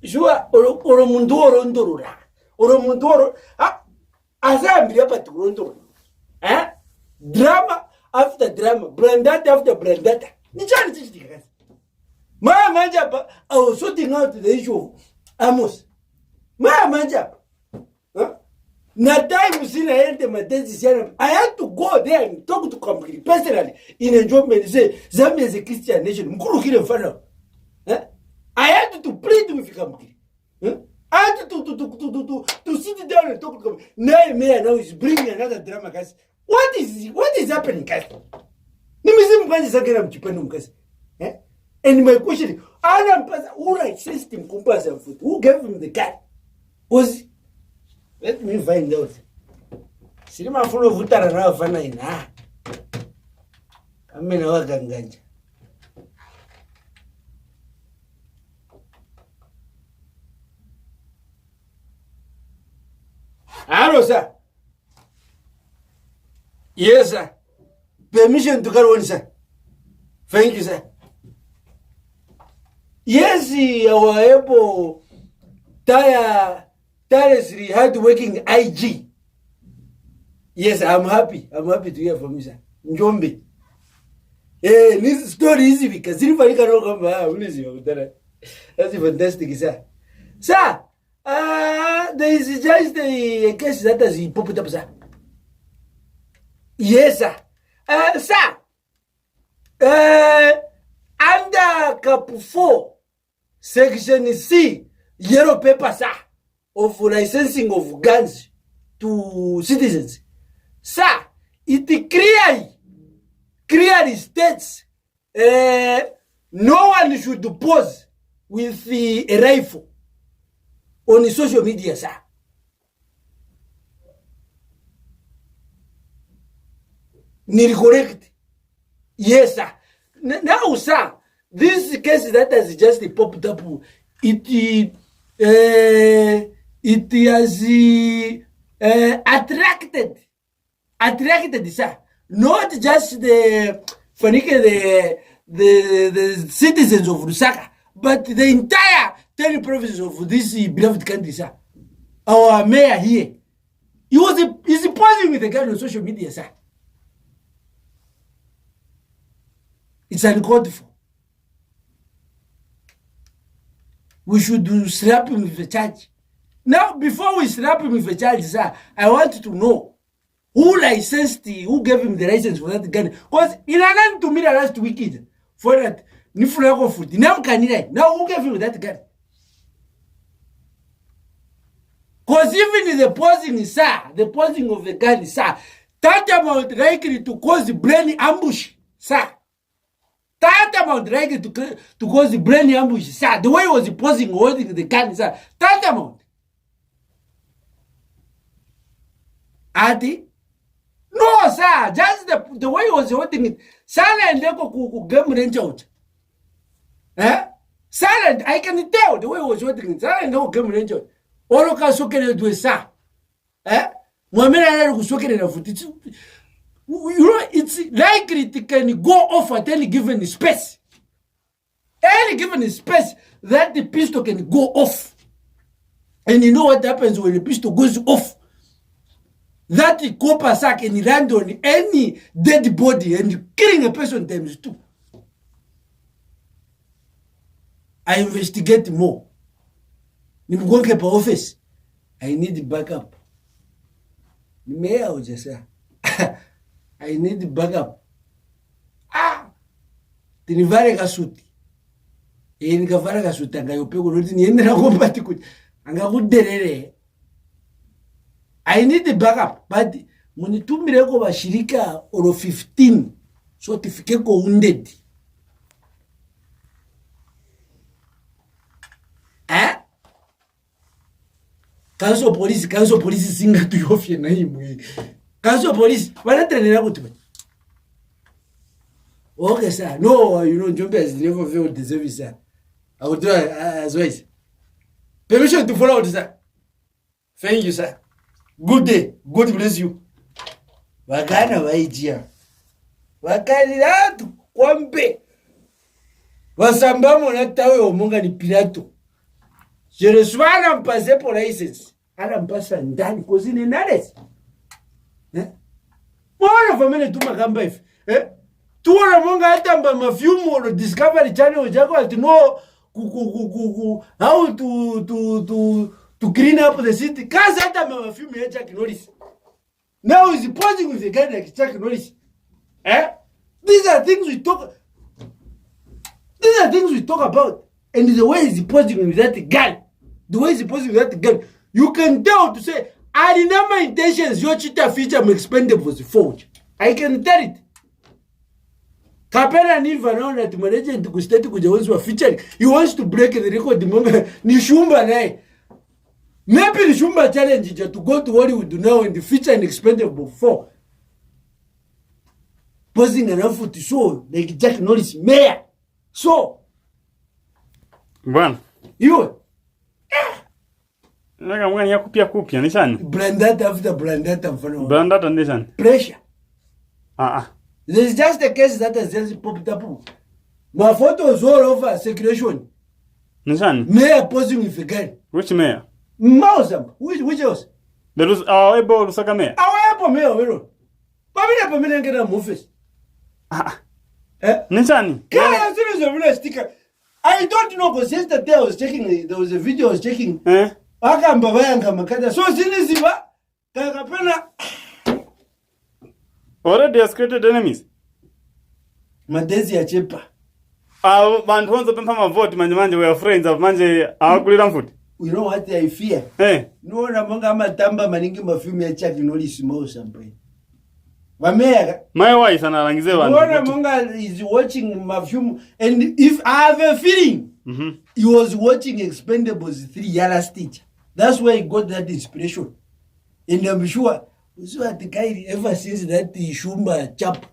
Jua oro mundu oro ndorura. Oro mundu oro azambi hapa turondoro. Drama after drama, brandata after brandata. Ni chani chichikazi. Manjapa, I was sorting out the issue of Amos. Manjapa. Na time sina ente matezi sana. I had to go there and talk to Kamkiri personally in enjoyment. Say Zambia is a Christian nation. Mkuru kile mfano. I had to plead with Kamkiri. I had to sit down and talk to Kamkiri. Now he's bringing another drama, guys. What is happening, guys? Nimesimu kwanza sakera mchipenu mkasi. And my question is, who licensed him compulsory food? Who gave him the car? Was let me find out. Silima funo vutara na wafana ina. Kame na wakanganja. Hello, sir. Yes, sir. Permission to go on, sir. Thank you, sir. Yes, our able tirelessly hard-working IG. Yes, I'm happy. I'm happy to hear from you, sir. Njombe. This story is because that's fantastic, sir. Sir, there is just a case that has popped up, sir. Yes, sir. Sir, under Cap 4, Section C, yellow paper, sir, of licensing of guns to citizens. Sir, it clearly states no one should pose with a rifle on social media, sir. Need correct? Yes, sir. Now, sir, this case that has just popped up, it has attracted, sir, not just the citizens of Lusaka, but the entire 10 provinces of this beloved country, sir. Our mayor here, he's posing with the guy on social media, sir. It's uncalled for. We should slap him with a charge. Now, before we slap him with a charge, sir, I want to know who gave him the license for that gun. Because in an to me the last weekend for that Nifulago food. Now who gave him that gun? Because even the posing, sir, the posing of the gun, sir, that amount likely to cause brain ambush, sir. That amount likely to cause brain ambush, sir. The way he was posing, holding the gun, sir. That amount. Adi? No, sir. Just the way he was holding it. Silent, game range out. Silent, I can tell the way he was holding it. Silent, game range out. All can soak it to a sir. Mwamena soak it enough. You know, it's likely it can go off at any given space. Any given space that the pistol can go off. And you know what happens when the pistol goes off? That copper sack can land on any dead body and killing a person times 2. I investigate more. Nimgonge pa office. I need backup. Mayor just say, I need backup. Tinivare kasuti. Nikavara kasuti angayopeko noti niendera kombati kuti angakuderere. I need the backup, but munitumire ko bashirika oro 15 so tifike ko 100. Council police singa to yofye na imwe. Council police wanatrenera kuti. Okay, sir. No, you know, Njombe has never failed the service, sir. I will do it as well. Permission to follow, sir. Thank you, sir. Good day. God bless you. Wakana waijia. Wakani latu kwambe. Wasambamo na tawe omonga ni Pilato. Je reçois un passé pour license. Alors, passe ndani cause ni nares. Mwana family tu makamba if. Tuona monga hata mafyumu or Discovery Channel jako ati no how to clean up the city. Kaza hata mafyumu ya Chuck Norris. Now he's posing with a guy like Chuck Norris. These are things we talk about. And the way he's posing with that guy. You can tell to say, I remember intentions, your cheetah feature expendables forge. I can tell it. Kapena niva naona ati management kustate kujaonzi wa featuring. He wants to break the record monga ni shumba nae. Maybe the shumba challenge to go to Hollywood now and the feature in expendable 4. Posing enough to show like Chuck Norris mayor. So bwana you naga mwana ya kupia ni sana Brandata after Brandata mfano Brandata ndi sana pressure. There's just a case that has just popped up. My photos all over circulation. Ni sana Mayor posing with a gun. Which mayor? Mausam. Which else? There was able Lusaka mayor. Our mayor wero. Babina pamina ngena mu office. Ni sana Kaya serious sticker. I don't know because yesterday I was checking, there was a video I was checking. Akamba bayanga makada. So siniziba kakapena already has created enemies. Madezi ya chepa. Bantu wanzo pempa mavote manje we are friends of manje akulira mfuti. You know what I fear? No na monga matamba maningi mafimu ya Chuck Norris mo sampai. Wamea. My wife analangize bantu. No na monga is watching mafimu and if I have a feeling he was watching Expendables 3 Yala Stitch. That's where he got that inspiration. And I'm sure so the guy ever since that Shumba chap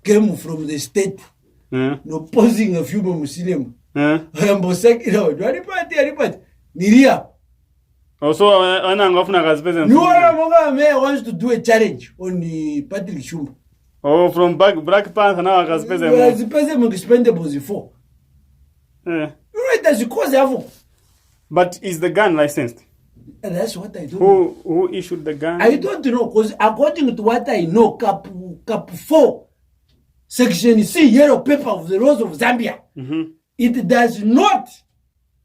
came from the state. No posing a few Muslim. Ambosek it out. What Niria. Also, anangofuna kazi You are monga mayor wants to do a challenge on the Patrick Shumba. Oh, from Black Panther now kazi pesa. Well, the person Expendables before. Right, as you cause avo. But is the gun licensed? And that's what I don't know. Who issued the gun? I don't know, because according to what I know, Cap 4, Section C, yellow paper of the laws of Zambia, it does not,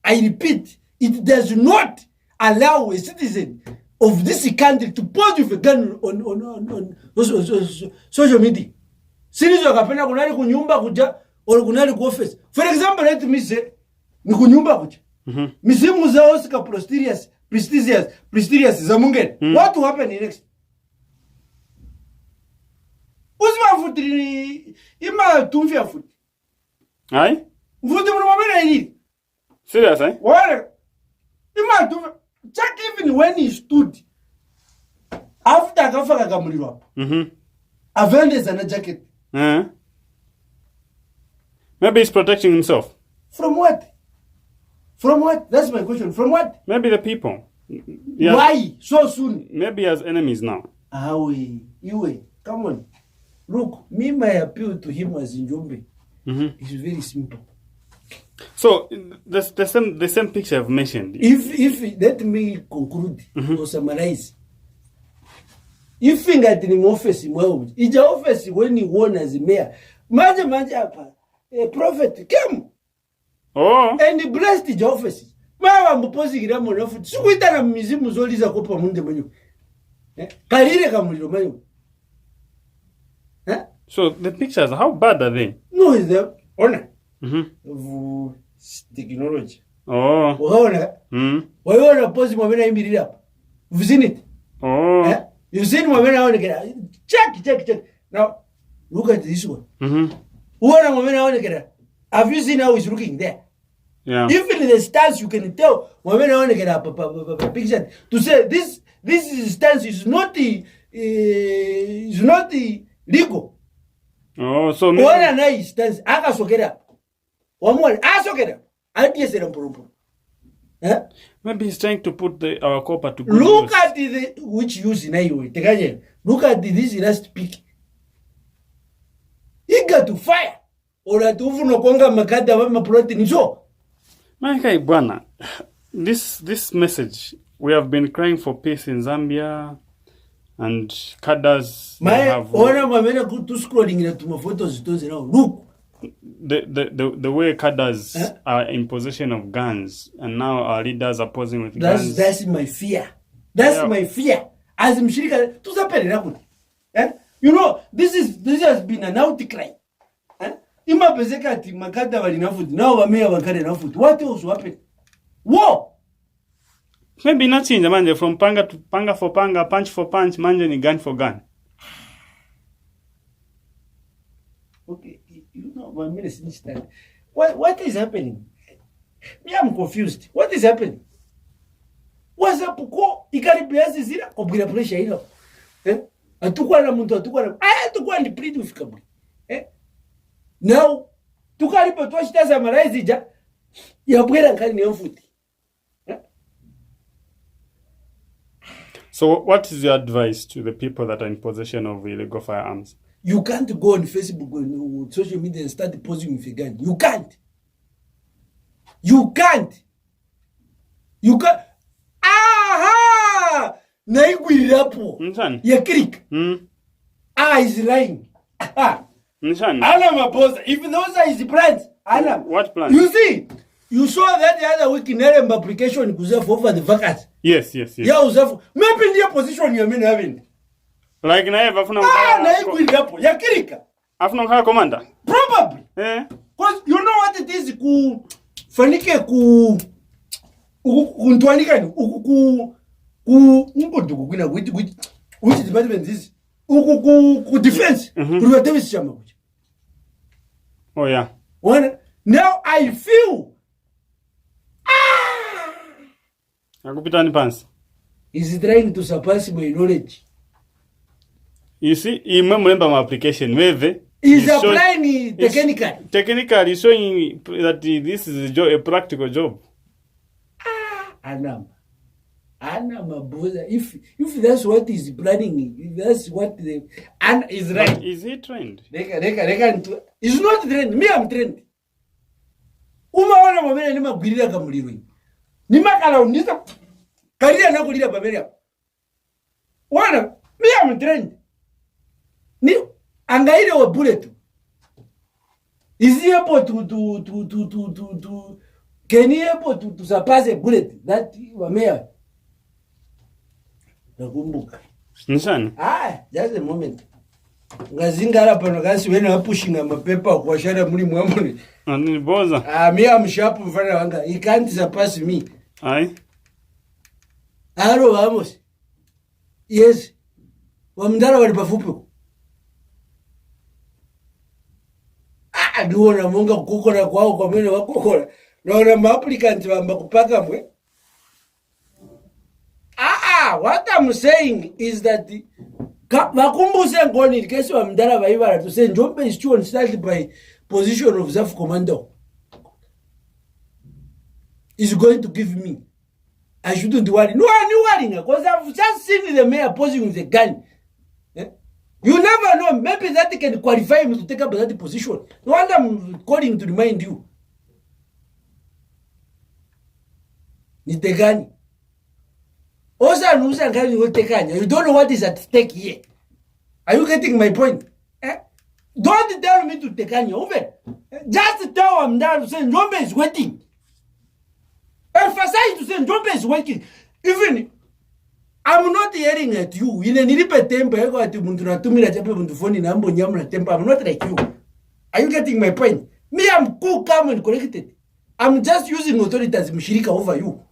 I repeat, it does not allow a citizen of this country to pose with a gun on social media. Sinizo kapena kunali kunyumba kuja, or kunali ku office. For example, let me say, ni kunyumba kuja. Misimu za Oscar prestigious za mungeni. What will happen next? Uzima futi ima tumfia futi. Aye? Futi mwana hili. Serious, eh? Wale. Ima tumfia. Check even when he stood. After akafa kakamulirwa hapo. Avenge ana jacket. Maybe he's protecting himself. From what? From what? That's my question. From what? Maybe the people. Why so soon? Maybe he has enemies now. Iwe, come on. Look, me my appeal to him as Njombe is very simple. So the same picture I've mentioned. If let me conclude or summarize. If ngati ni office mwa ija office when you won as mayor. Manje hapa. A prophet came. And he blessed the office. Mawa mpozi gira mwana futi. Sukuita na mizimu zoliza kopa munde manyu. Kalire kamuliro manyu. So the pictures, how bad are they? No, is the honor of technology. Waona? Waona pozi mwamena imbirira hapa. You've seen it? You've seen mwamena aonekera. Check. Now, look at this one. Uona mwamena aonekera. Have you seen how he's looking there? Yeah. Even in the stance, you can tell when I want to get a picture to say this stance is not the legal. So maybe what a nice stance. Aka sokera. One more. Sokera. I guess it maybe he's trying to put our copper to good look use. at the which use in Iowa. Look at this last pick. He got to fire. Or at ufuno konga makada wa maprotein so. Maikai bwana. this message, we have been crying for peace in Zambia, and cadres have scrolling photos look the way cadres are in possession of guns, and now our leaders are posing with guns. That's my fear. My fear. As mshirika tuzaperera kuti. You know, this has been an outcry. Imapezeka ati makada walina futi, now wameya wakade na futi. What else happened? War! Maybe not change manje, from panga to panga for panga, punch for punch, manje ni gun for gun. Okay, you know, what is happening? Me, I'm confused. What is happening? What's up? Ikaribiasi zira kubira pressure hilo. Atukwa na muntu atukwa ndi pretty ufikabuli. Now, tukaripo twashitaza maraizi ja yabwera nkali ni mfuti. So what is your advice to the people that are in possession of illegal firearms? You can't go on Facebook or social media and start posing with a gun. You can't. Aha! Naigwirapo. Nchani? Ya kirik. Is lying. Nchani? Anam boss. If those are his plans, Anam. What plans? You see, you saw that the other week in Nerem application Kuzafu over the vacancy. Yes. Yeah, Uzafu. Maybe in your position you mean having. Like na eva funa naigwirapo. Ya kirika. Afuna mkala commander? Probably. Because you know what it is fanike kuntwanika ni ngodukukwina which department is ku defense kuliwatewe chama kuja. Oh yeah. Now I feel akupita ni pants. Is trying to surpass my knowledge. You see, remember my application weve is applying technically. Technically showing that this is a practical job. Anam boza. If that's what is planning, if that's what is right. But is he trained? He's not trained. Me, I'm trained. Wana mwamene nima gwirira kamulirwe. Nima kala unisa karia na kulira baberia. Wana, me, I'm trained. Ni angaire wa bullet. Is he able to can he able to surpass a bullet that wamea? Nakumbuka. Nishani? Just a moment. Ngazingara pano kasi wena pushing mapepa kwa shara muri mwamuni. Ni boza. Me am sharp mfana wanga. He can't surpass me. Aye. Aro vamos. Yes. Wamndara wali pafupi. Duona munga kukokora kwao kwa mwene wakokora. Naona ma-applicants wamba kupaka mwe. What I'm saying is that vakumbuse ngoni in case wamndara vaivara to say Njombe is chosen started by position of Zaf Commando is going to give me. I shouldn't worry. No, I'm worrying because I've just seen the mayor posing with a gun. You never know. Maybe that can qualify me to take up that position. No wonder I'm calling to remind you. Nitegani. Osa nusa ngani utekanya. You don't know what is at stake here. Are you getting my point? Don't tell me to tekanya. Over. Just tell him that to say Njombe is waiting. Emphasize to say Njombe is waiting. Even I'm not hearing at you. In a nilipe tempo yako ati muntu natumira chape muntu phone na ambo nyamu na tempo. I'm not like you. Are you getting my point? Me, I'm cool, calm and collected. I'm just using authority as mshirika over you.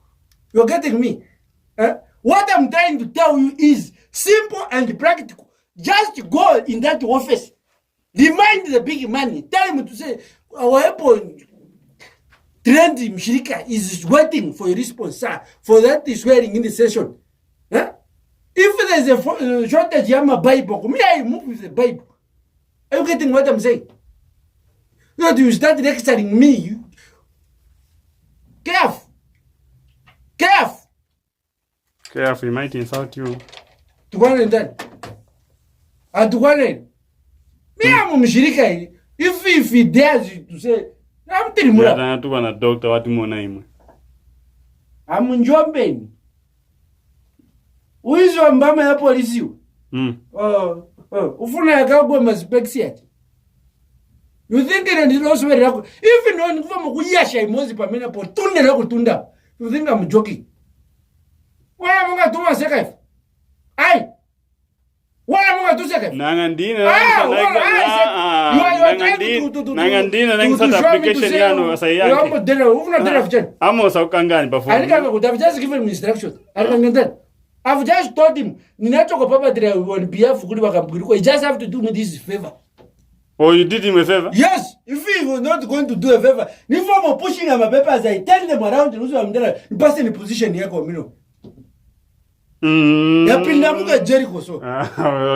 You're getting me? What I'm trying to tell you is simple and practical. Just go in that office. Remind the big money. Tell him to say, our Apple trend mshirika is waiting for a response, sir. For that is swearing in the session. If there's a shortage of my Bible, me, I move with the Bible. Are you getting what I'm saying? You start lecturing me. Careful. Careful, he might insult you. Tukwane ndani. Tukwane. Me, I'm mshirika. If he dares to say, I'm telling you. Yeah, tu bana doctor watu mona imwe. Amunjombeni. Uizi wa mbama ya polisi. Ufuna yakagwa maspeksi yati. You think it is also very rako. Even when kufa mkuyasha imozi pamena po tunde rako tunda. You think I'm joking? Wala mga tuwa seka ifu. Ai! Wala mga tu seka ifu. Nangandina nangisa application yano asa yanki. Ufuna dera vijani. Amos ukangani bafu. Alikanga kuta, I've just given him instructions. Alikanga. I've just told him, Ninacho Papa Drea on behalf of Gudwaka, you just have to do me this favor. Oh, you did him a favor? Yes, if he was not going to do a favor, if I were pushing my papers, I turn them around and also I'm there, pass in a position here, Comino. Yapindamuka Jericho so.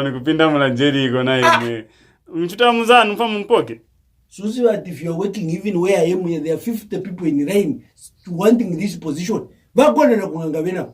Nikupindamula Jericho na yeme. Mchuta mzanu mfamu mpoke. Susi, if you're working even where I am, there are 50 people in rain wanting this position. Wagona na kungangabena.